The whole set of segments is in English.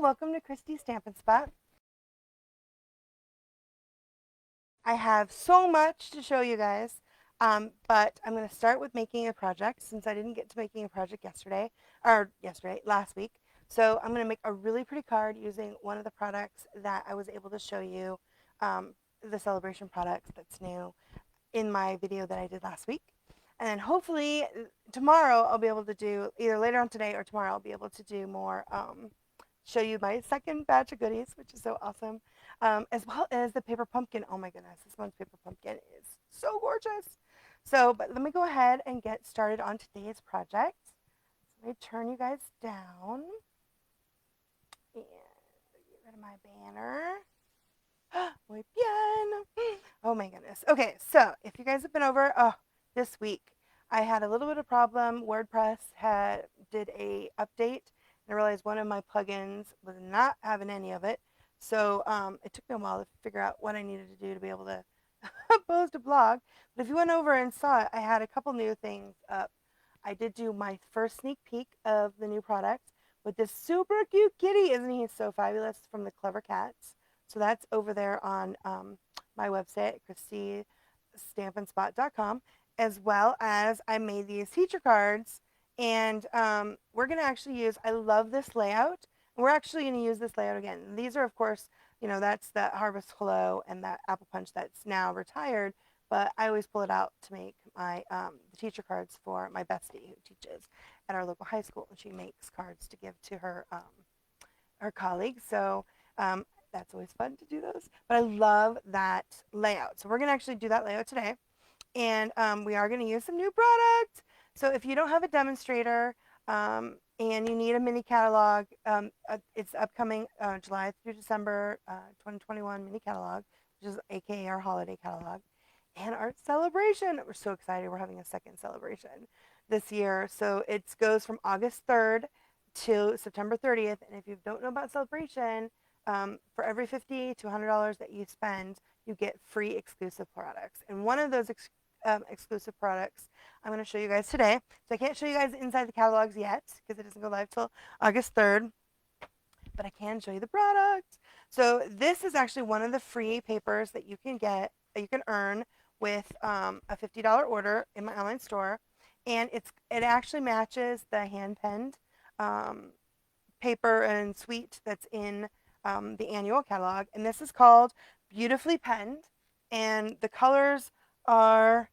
welcome to Christy's Stampin' Spot. I have so much to show you guys, but I'm going to start with making a project since I didn't get to making a project last week. So I'm going to make a really pretty card using one of the products that I was able to show you, the Sale-A-Bration product that's new in my video that I did last week. And then hopefully tomorrow I'll be able to do, either later on today or tomorrow, I'll be able to do more, show you my second batch of goodies, which is so awesome, as well as the paper pumpkin. Oh my goodness, this one's paper pumpkin is so gorgeous. So, but let me go ahead and get started on today's project. So let me turn you guys down and get rid of my banner. Muy bien. Oh my goodness. Okay, so if you guys have been over this week, I had a little bit of problem. WordPress did a update, and I realized one of my plugins was not having any of it. So it took me a while to figure out what I needed to do to be able to post a blog. But if you went over and saw it, I had a couple new things up. I did do my first sneak peek of the new product with this super cute kitty. Isn't he so fabulous, from the Clever Cats? So that's over there on my website, christystampinspot.com, as well as I made these teacher cards. And we're going to actually use, I love this layout. We're actually going to use this layout again. These are, of course, that's the Harvest Hello and that Apple Punch that's now retired. But I always pull it out to make my the teacher cards for my bestie who teaches at our local high school. And she makes cards to give to her colleagues. So that's always fun to do those. But I love that layout. So we're going to actually do that layout today. And we are going to use some new products. So if you don't have a demonstrator and you need a mini catalog, it's upcoming July through December 2021 mini catalog, which is AKA our holiday catalog, and our celebration. We're so excited. We're having a second celebration this year. So it goes from August 3rd to September 30th. And if you don't know about Celebration, for every $50 to $100 that you spend, you get free exclusive products. And one of those exclusive products I'm going to show you guys today. So I can't show you guys inside the catalogs yet because it doesn't go live till August 3rd, but I can show you the product. So this is actually one of the free papers that you can get, that you can earn with a $50 order in my online store. And it actually matches the hand-penned paper and suite that's in the annual catalog. And this is called Beautifully Penned. And the colors are,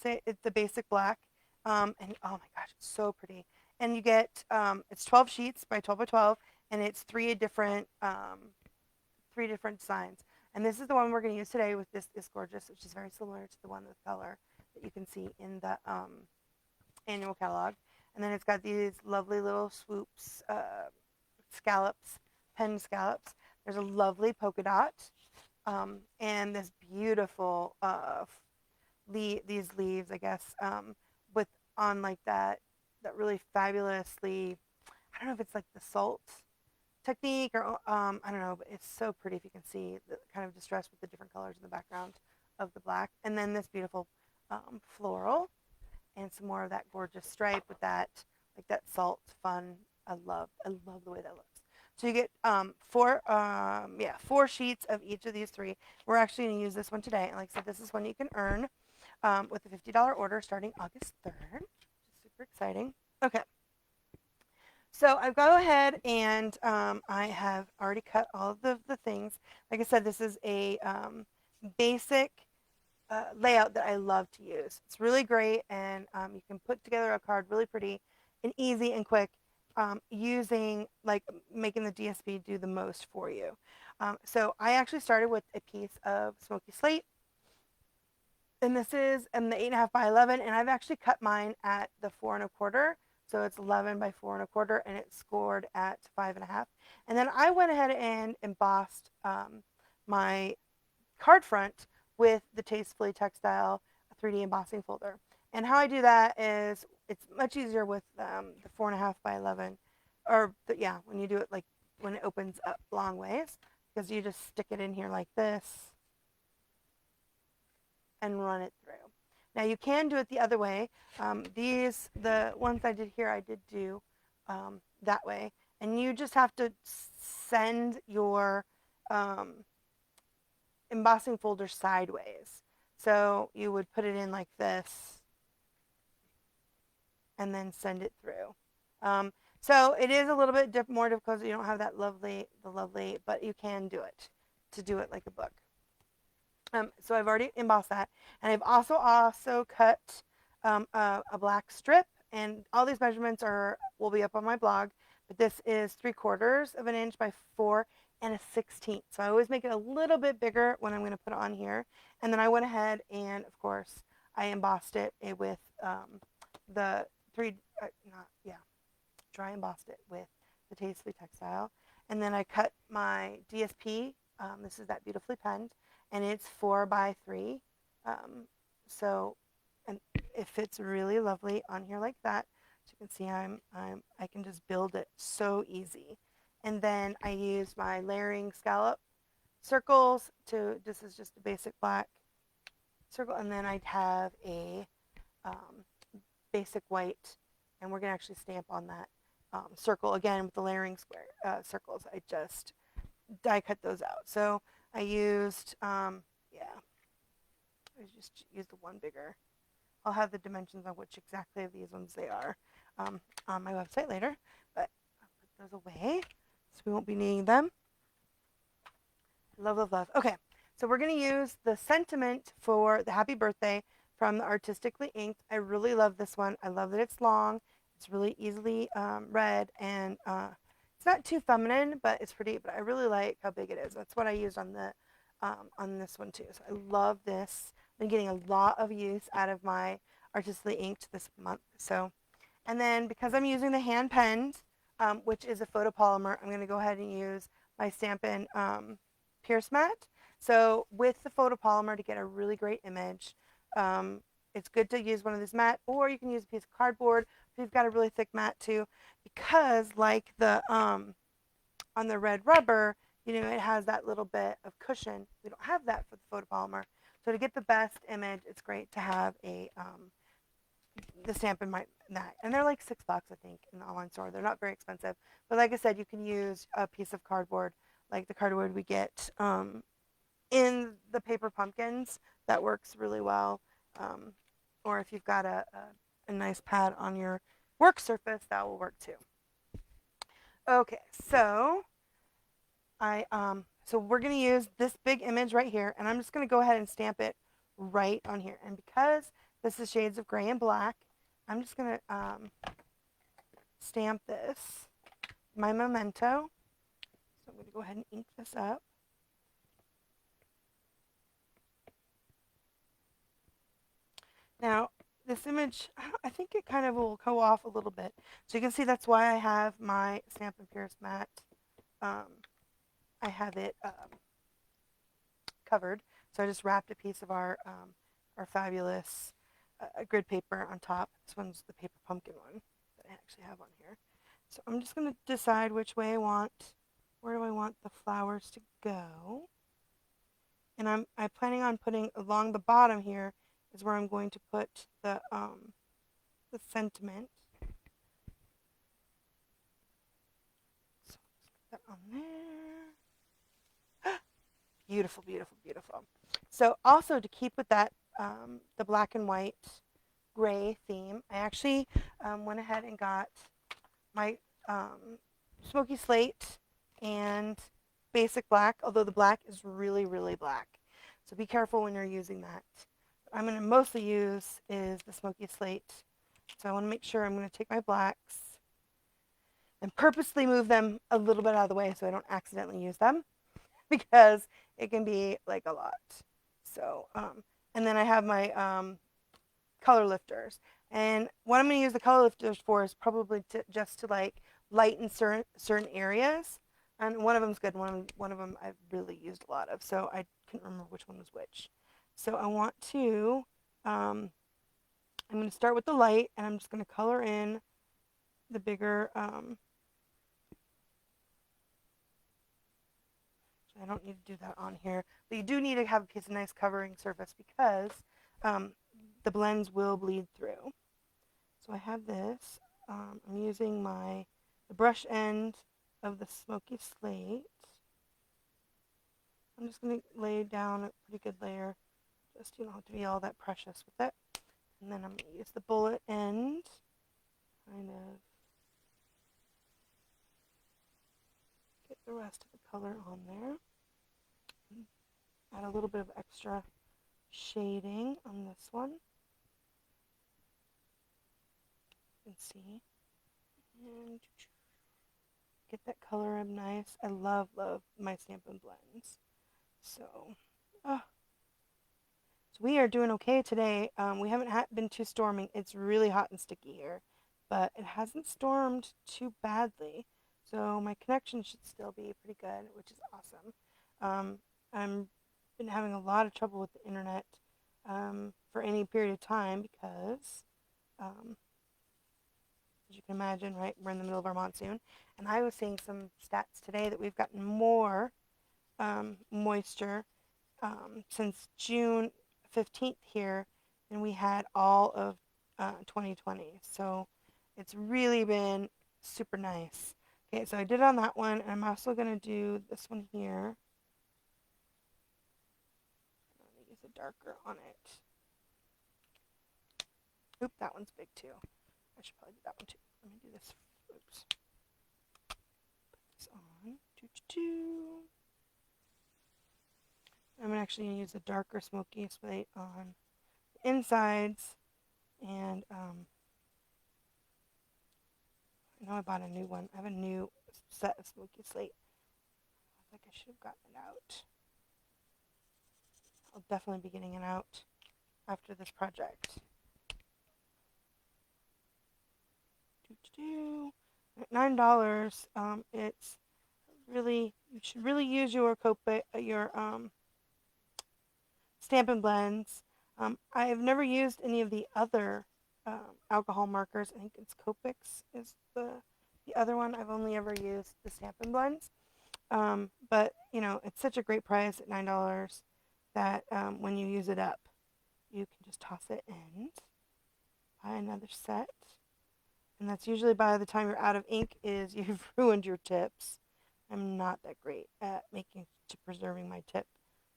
say it's the basic black. And oh my gosh, it's so pretty. And you get, it's 12 sheets by 12 by 12, and it's three different designs. And this is the one we're going to use today with this gorgeous, which is very similar to the one with color that you can see in the annual catalog. And then it's got these lovely little swoops, scallops, pen scallops. There's a lovely polka dot, and this beautiful these leaves, I guess, with on like that really fabulously, I don't know if it's like the salt technique or I don't know, but it's so pretty if you can see the kind of distress with the different colors in the background of the black. And then this beautiful floral and some more of that gorgeous stripe with that, like that salt fun. I love the way that looks. So you get four sheets of each of these three. We're actually going to use this one today. And like I said, this is one you can earn with a $50 order starting August 3rd, which is super exciting. Okay. So I've gone ahead and I have already cut all of the things. Like I said, this is a basic layout that I love to use. It's really great, and you can put together a card really pretty and easy and quick, using, like, making the DSP do the most for you. So I actually started with a piece of smoky slate, and this is the 8.5 by 11, and I've actually cut mine at the 4 1/4. So it's 11 by 4 1/4, and it's scored at 5.5. And then I went ahead and embossed my card front with the Tastefully Textile 3D embossing folder. And how I do that is it's much easier with the 4.5 by 11, or when you do it, like when it opens up long ways, because you just stick it in here like this and run it through. Now you can do it the other way. The ones I did here, I did do that way. and you just have to send your embossing folder sideways. So you would put it in like this and then send it through. So it is a little bit more difficult. You don't have that lovely, but you can do it to do it like a book. So I've already embossed that, and I've also cut a black strip, and all these measurements will be up on my blog. But this is 3/4 of an inch by 4 1/16. So I always make it a little bit bigger when I'm going to put it on here. And then I went ahead and, of course, I embossed it with the dry embossed it with the Tastefully Textile. And then I cut my DSP. This is that beautifully penned, and it's 4 by 3. So, and it fits really lovely on here like that. So you can see I can just build it so easy. And then I use my layering scallop circles this is just a basic black circle, and then I'd have a basic white, and we're going to actually stamp on that circle again with the layering circles. I just die cut those out. So I used, I just used the one bigger. I'll have the dimensions on which exactly of these ones they are on my website later, but I'll put those away so we won't be needing them. Love, love, love. Okay, so we're going to use the sentiment for the happy birthday from the Artistically Inked. I really love this one. I love that it's long. It's really easily read, and it's not too feminine, but it's pretty. But I really like how big it is. That's what I used on this one too. So I love this. I've been getting a lot of use out of my Artistically Inked this month. So, and then because I'm using the hand penned, which is a photopolymer, I'm going to go ahead and use my Stampin' Pierce mat. So with the photopolymer to get a really great image, it's good to use one of these mat, or you can use a piece of cardboard if you've got a really thick mat too, because like the on the red rubber, it has that little bit of cushion. We don't have that for the photopolymer. So to get the best image, it's great to have the Stampin' mat, and they're like $6, I think, in the online store. They're not very expensive, but like I said, you can use a piece of cardboard, like the cardboard we get in the paper pumpkins. That works really well. Or if you've got a nice pad on your work surface, that will work too. Okay, so so we're going to use this big image right here, and I'm just going to go ahead and stamp it right on here. And because this is shades of gray and black, I'm just going to stamp this, my memento. So I'm going to go ahead and ink this up. Now, this image, I think it kind of will go off a little bit. So you can see that's why I have my Stampin' Pierce mat. I have it covered. So I just wrapped a piece of our fabulous grid paper on top. This one's the paper pumpkin one that I actually have on here. So I'm just going to decide which way I want, where do I want the flowers to go. And I'm planning on putting along the bottom here is where I'm going to put the sentiment. So let's put that on there. Beautiful, beautiful, beautiful. So also to keep with that, the black and white gray theme, I actually went ahead and got my smoky slate and basic black, although the black is really, really black. So be careful when you're using that. What I'm going to mostly use is the smoky slate. So I want to make sure I'm going to take my blacks and purposely move them a little bit out of the way so I don't accidentally use them, because it can be like a lot. So, and then I have my color lifters. And what I'm going to use the color lifters for is probably just to like lighten certain areas. And one of them's good. One of them I've really used a lot of. So I couldn't remember which one was which. So I want to, I'm going to start with the light, and I'm just going to color in the bigger, I don't need to do that on here, but you do need to have a piece of nice covering surface because the blends will bleed through. So I have this. I'm using the brush end of the smoky slate. I'm just going to lay down a pretty good layer. Just, you don't have to be all that precious with it. And then I'm going to use the bullet end, kind of get the rest of the color on there. Add a little bit of extra shading on this one. You can see. And get that color up nice. I love my Stampin' Blends. So, so we are doing okay today. We haven't been too storming. It's really hot and sticky here, but it hasn't stormed too badly. So my connection should still be pretty good, which is awesome. I'm been having a lot of trouble with the internet for any period of time because, as you can imagine, right, we're in the middle of our monsoon. And I was seeing some stats today that we've gotten more moisture since June 15th here than we had all of 2020. So it's really been super nice. Okay, so I did on that one, and I'm also going to do this one here. I'm going to use a darker on it. Oop, that one's big too. I should probably do that one too. Let me do this. Oops. Put this on. I'm actually going to use a darker smoky slate on the insides. And I know I bought a new one. I have a new set of smoky slate. I think I should have gotten it out. I'll definitely be getting it out after this project. At $9, it's really, you should really use your Stampin' Blends. I've never used any of the other alcohol markers. I think it's Copics is the other one. I've only ever used the Stampin' Blends. But, you know, it's such a great price at $9 that when you use it up, you can just toss it and buy another set. And that's usually by the time you're out of ink is you've ruined your tips. I'm not that great at preserving my tip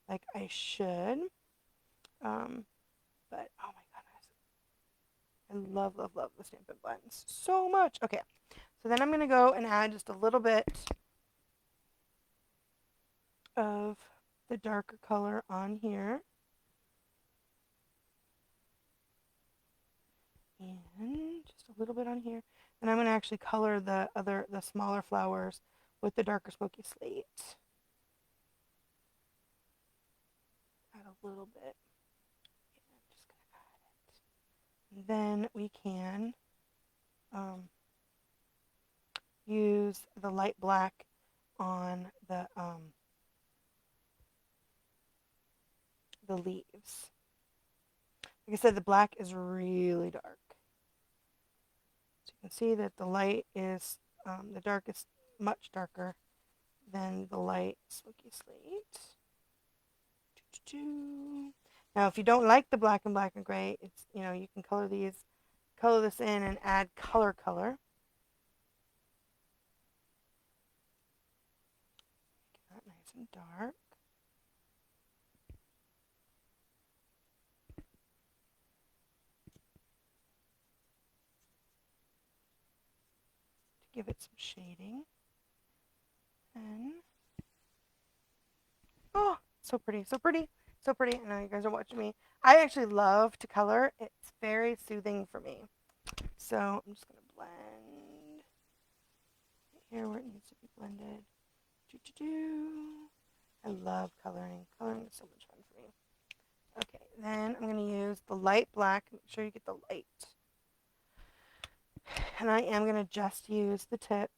like I should. But oh my goodness, I love the Stampin' Blends so much. Okay, so then I'm going to go and add just a little bit of the darker color on here. And just a little bit on here. And I'm going to actually color the smaller flowers with the darker smoky slate. Add a little bit. Yeah, I'm just going to add it. And then we can use the light black on the leaves. Like I said, the black is really dark. So you can see that the light is, the dark is much darker than the light smoky slate. Now, if you don't like the black and gray, it's, you know, you can color this in and add color. Get that nice and dark. To give it some shading. And oh, so pretty, so pretty, so pretty. I know you guys are watching me. I actually love to color. It's very soothing for me. So I'm just going to blend here where it needs to be blended. I love coloring. Coloring is so much fun for me. Okay, then I'm going to use the light black. Make sure you get the light. And I am going to just use the tip.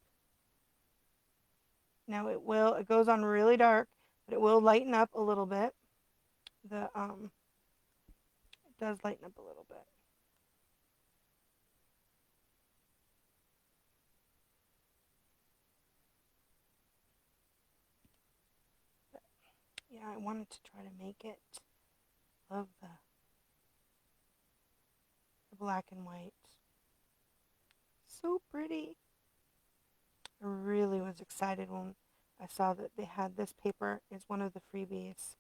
Now it goes on really dark, but it will lighten up a little bit. It does lighten up a little bit. But, yeah, I wanted to try to make it. Love the black and white. So pretty. I really was excited when I saw that they had this paper as one of the freebies.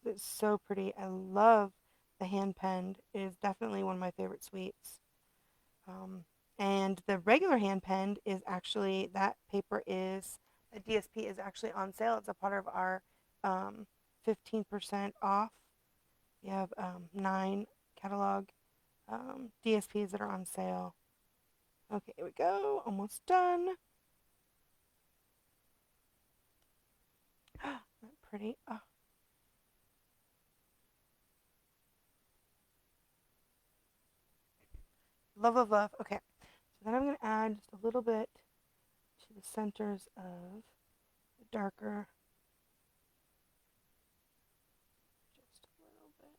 It's so pretty. I love the hand penned. It is definitely one of my favorite suites. Um, and the regular hand penned is actually, that paper is, the DSP is actually on sale. It's a part of our 15% off. We have 9 catalog DSPs that are on sale. Okay, here we go. Almost done. Isn't that pretty? Oh. Love, love, love. Okay, so then I'm going to add just a little bit to the centers of the darker. Just a little bit.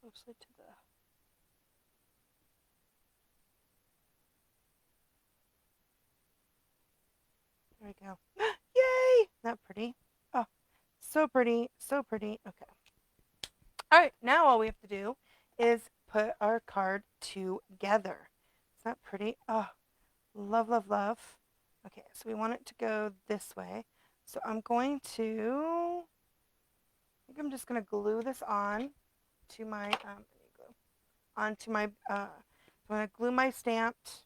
Mostly to the. There we go. Yay! Isn't that pretty? Oh, so pretty, so pretty. Okay. All right, now all we have to do is put our card together. Is that pretty? Oh, love, love, love. Okay, so we want it to go this way. So I'm going to, I think I'm just going to glue this on to my, onto my, I'm going to glue my stamped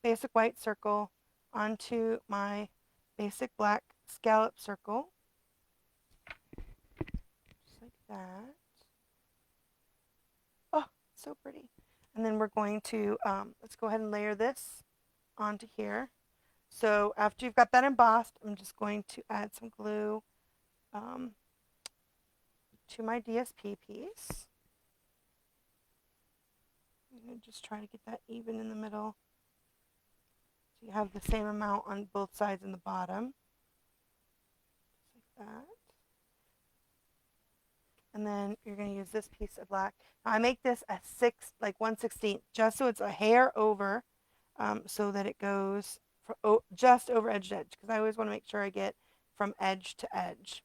basic white circle onto my basic black scallop circle. Just like that. Oh, so pretty. And then we're going to, let's go ahead and layer this onto here. So after you've got that embossed, I'm just going to add some glue to my DSP piece. I'm going to just try to get that even in the middle. So you have the same amount on both sides and the bottom. Just like that. And then you're going to use this piece of black. Now I make this a 1/16, just so it's a hair over, so that it goes just over edge to edge, because I always want to make sure I get from edge to edge.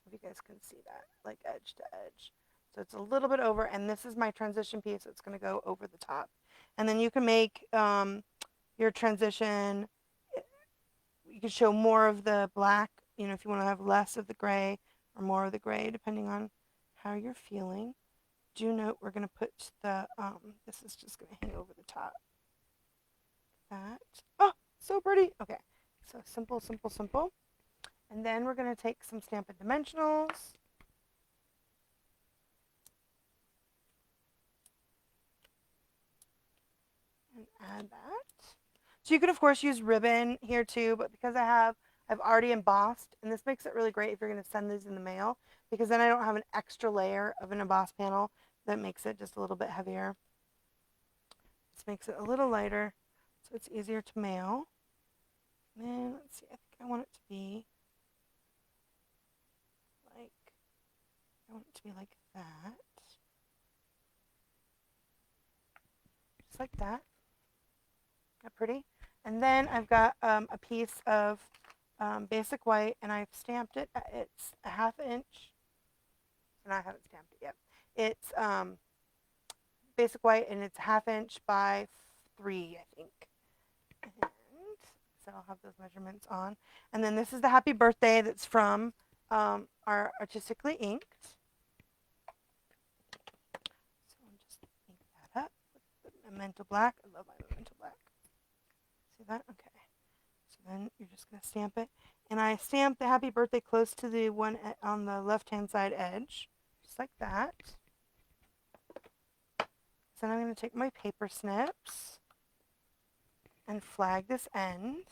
If you guys can see that, like edge to edge. So it's a little bit over, and this is my transition piece. So it's going to go over the top. And then you can make your transition, you can show more of the black, if you want to have less of the gray or more of the gray, depending on how you're feeling. Do note we're going to put the, this is just going to hang over the top. That. Oh, so pretty. Okay, so simple, simple, simple. And then we're going to take some Stampin' Dimensionals. And add that. So you could, of course, use ribbon here too, but because I've already embossed, and this makes it really great if you're going to send these in the mail, because then I don't have an extra layer of an embossed panel that makes it just a little bit heavier. This makes it a little lighter, so it's easier to mail. And then, let's see, I think I want it to be like that. Just like that. Not pretty? And then I've got a piece of basic white, and I've stamped it. It's a 1/2 inch. And I haven't stamped it yet. It's basic white, and it's 1/2 inch by 3, I think. And so I'll have those measurements on. And then this is the happy birthday that's from our Artistically Inked. So I'll just ink that up with the Memento Black. I love my Memento Black. See that? Okay. So then you're just going to stamp it. And I stamped the happy birthday close to the one on the left-hand side edge. Just like that. So then I'm going to take my paper snips and flag this end.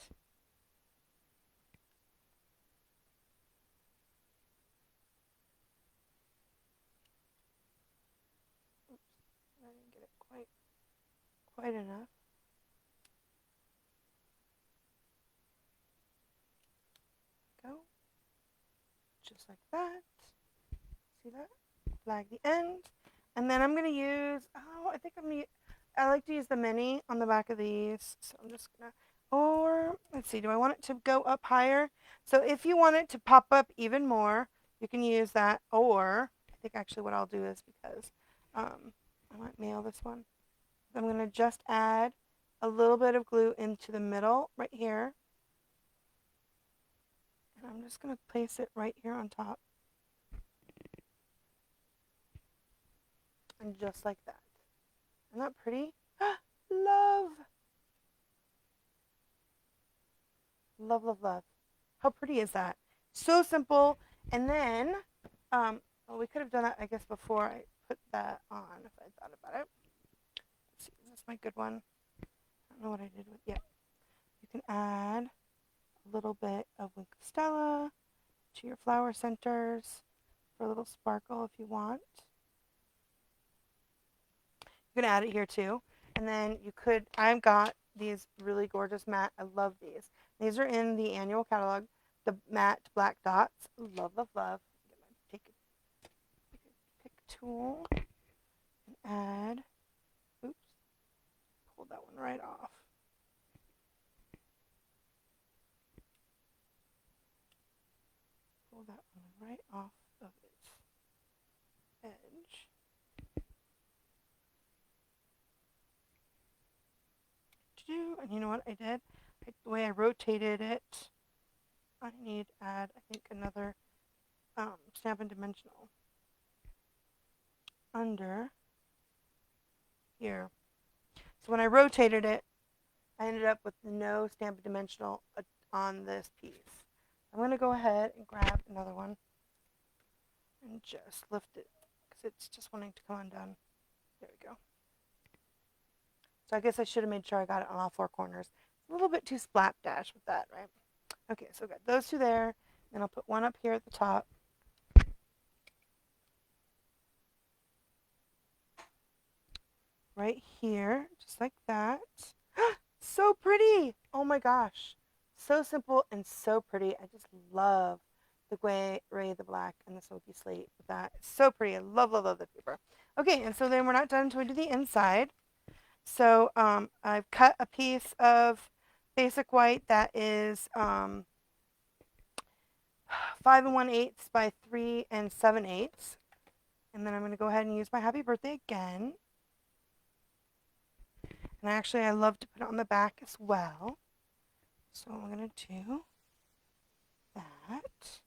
Oops, I didn't get it quite enough. Go. Just like that. See that? Flag the end. And then I'm going to use, I like to use the mini on the back of these. So I'm just going to, or let's see, do I want it to go up higher? So if you want it to pop up even more, you can use that. Or I think actually what I'll do is, because I might mail this one. I'm going to just add a little bit of glue into the middle right here. And I'm just going to place it right here on top. And just like that. Isn't that pretty? Love! Love, love, love. How pretty is that? So simple. And then, well, we could have done that, I guess, before I put that on, if I thought about it. Let's see, is this my good one? I don't know what I did with it. Yeah. You can add a little bit of Wink of Stella to your flower centers for a little sparkle if you want. You can add it here too. And then you could, I've got these really gorgeous matte. I love these. These are in the annual catalog. The matte black dots. Love, love, love. Take a pick tool and add. Oops. Pull that one right off. Pull that one right off of its edge. And you know what I did? The way I rotated it, I need to add, I think, another Stampin' Dimensional under here. So when I rotated it, I ended up with no Stampin' Dimensional on this piece. I'm going to go ahead and grab another one and just lift it because it's just wanting to come undone. There we go. So I guess I should have made sure I got it on all four corners. A little bit too splat-dash with that, right? Okay, so I've got those two there. Then I'll put one up here at the top. Right here, just like that. So pretty! Oh my gosh. So simple and so pretty. I just love the gray, the black, and the smoky slate with that. It's so pretty. I love, love, love the paper. Okay, and so then we're not done until we do the inside. So I've cut a piece of basic white that is 5 1/8 by 3 7/8. And then I'm going to go ahead and use my happy birthday again. And actually, I love to put it on the back as well. So I'm going to do that.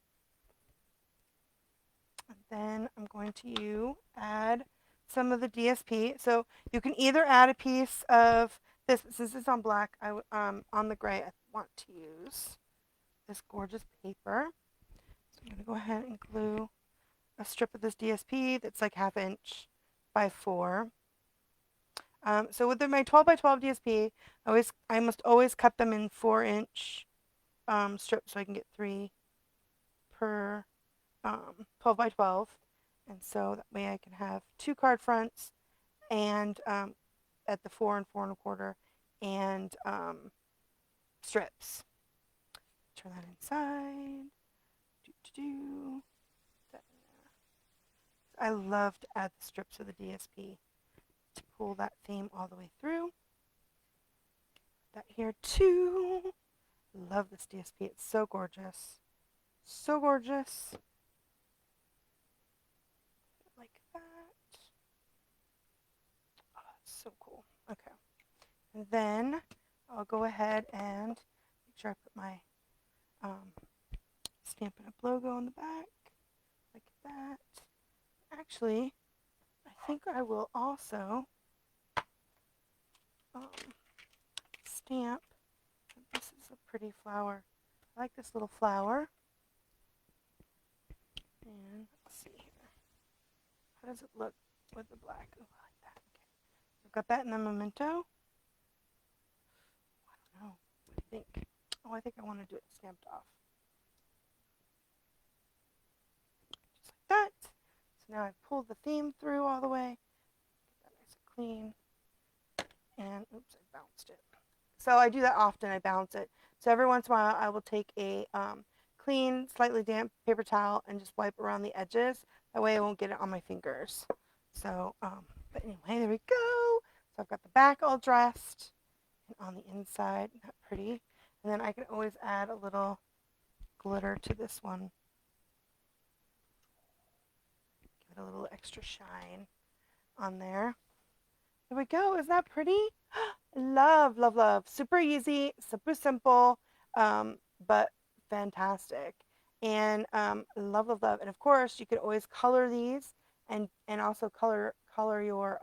And then I'm going to add some of the DSP. So you can either add a piece of this, since it's on black, on the gray, I want to use this gorgeous paper. So I'm going to go ahead and glue a strip of this DSP that's like 1/2 inch by 4. So with my 12 by 12 DSP, I must always cut them in 4-inch strips so I can get 3 per 12 by 12. And so that way I can have 2 card fronts and at the 4 and 4 1/4 and strips. Turn that inside. I love to add the strips of the DSP to pull that theme all the way through. That here too. Love this DSP. It's so gorgeous. So gorgeous. Like that. Oh, that's so cool. Okay. And then I'll go ahead and make sure I put my Stampin' Up! Logo on the back. Like that. Actually, I think I will also stamp. This is a pretty flower. I like this little flower. And let's see here. How does it look with the black? Oh, I like that. Okay. I've got that in the memento. I don't know. What do you think? Oh, I think I want to do it stamped off. Just like that. So now I've pulled the theme through all the way. Get that nice and clean. And oops, I bounced it. So I do that often. I bounce it. So every once in a while, I will take a clean, slightly damp paper towel and just wipe around the edges. That way I won't get it on my fingers. So, but anyway, there we go. So I've got the back all dressed. And on the inside, isn't that pretty? And then I can always add a little glitter to this one. Give it a little extra shine on there. There we go. Isn't that pretty? Love, love, love. Super easy, super simple, but fantastic. And love, love, love. And of course, you could always color these and also color your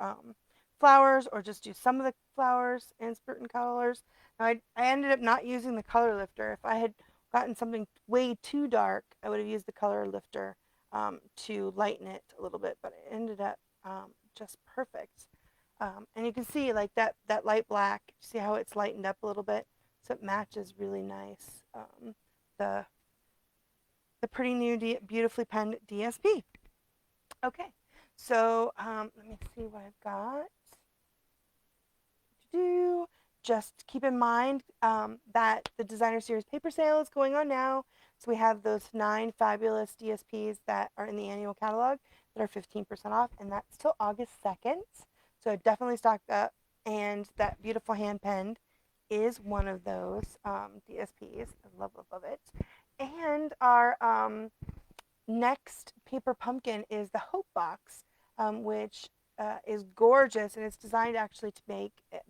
flowers, or just do some of the flowers in certain colors. Now, I ended up not using the color lifter. If I had gotten something way too dark, I would have used the color lifter to lighten it a little bit, but it ended up just perfect. And you can see like that light black, see how it's lightened up a little bit? So it matches really nice the, the pretty new beautifully penned DSP. Okay, so let me see what I've got. Just keep in mind that the Designer Series paper sale is going on now. So we have those 9 fabulous DSPs that are in the annual catalog that are 15% off, and that's till August 2nd. So definitely stock up. And that beautiful hand penned is one of those DSPs. I love, love, love it. And our next paper pumpkin is the Hope Box, which is gorgeous, and it's designed actually to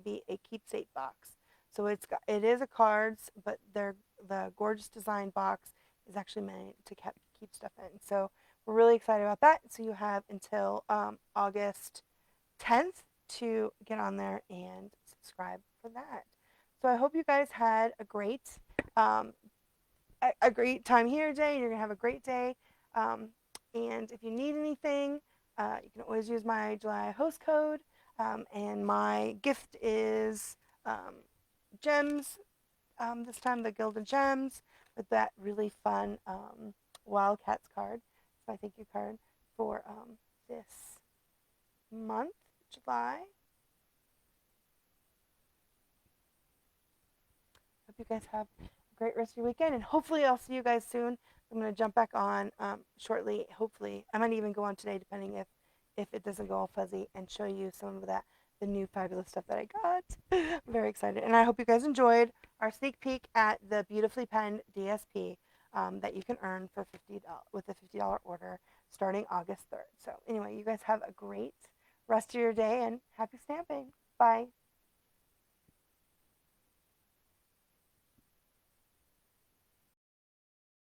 be a keepsake box. So it is a cards, but the gorgeous design box is actually meant to keep stuff in. So we're really excited about that. So you have until August 10th to get on there and subscribe for that. So I hope you guys had um, a great time here today. You're gonna have a great day. And if you need anything, you can always use my July host code. And my gift is gems. This time the Gilded Gems with that really fun Wildcats card. So my thank you card for this month, July. Hope you guys have a great rest of your weekend, and hopefully I'll see you guys soon. I'm going to jump back on shortly. Hopefully, I might even go on today, depending if it doesn't go all fuzzy, and show you some of the new fabulous stuff that I got. I'm very excited, and I hope you guys enjoyed our sneak peek at the beautifully penned DSP that you can earn for $50 with a $50 order starting August 3rd. So anyway, you guys have a great rest of your day, and happy stamping. Bye.